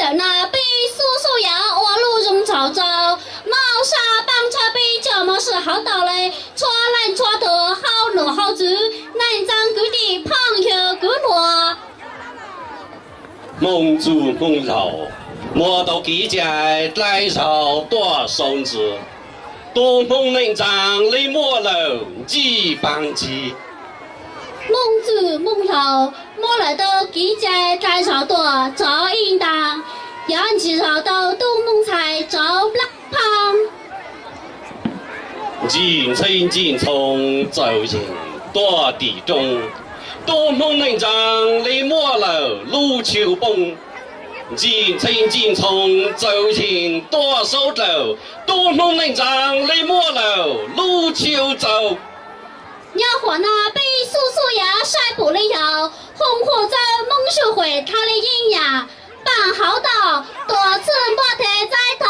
的那比叔叔要我路中潮州，毛沙帮车比这么是好道理，错来错得好路好主，南张各地朋友各路。蒙主蒙饶，莫到几家来朝多son子，多蒙能长李莫楼几帮机。蒙主蒙饶，莫来到几家来朝多早应当，要介绍到东蒙菜找拉胖。进城进从走进多地中，多蒙能长李莫楼路秋崩。进城进从走进多手走，多蒙能长李莫楼路秋走。鸟火那被叔叔呀晒不了腰，红火在蒙学会他的阴呀，办好道多次莫得在头。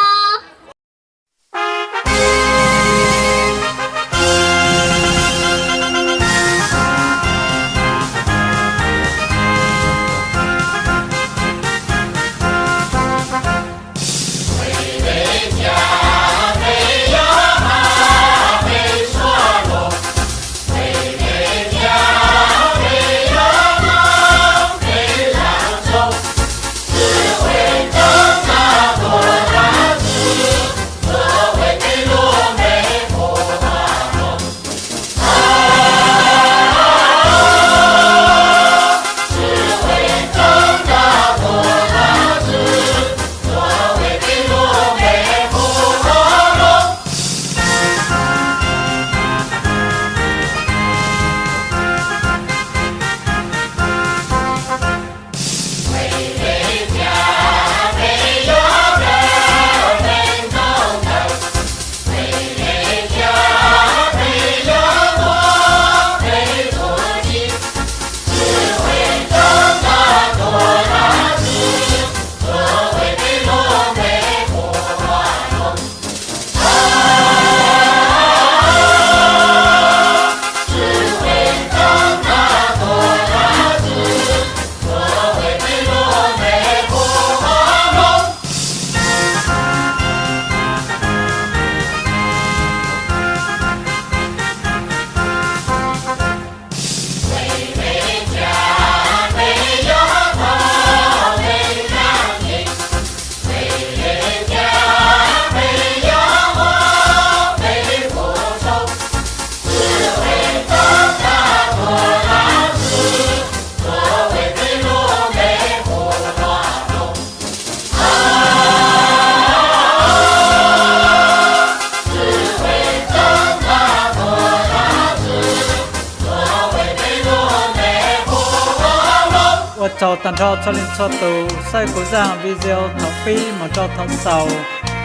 我cho tận cho linh cho tù sai của giang video thảo phí mà cho thằng sầu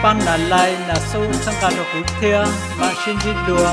ban là lại là su sang cả đồ cú thia mà xin đi đùa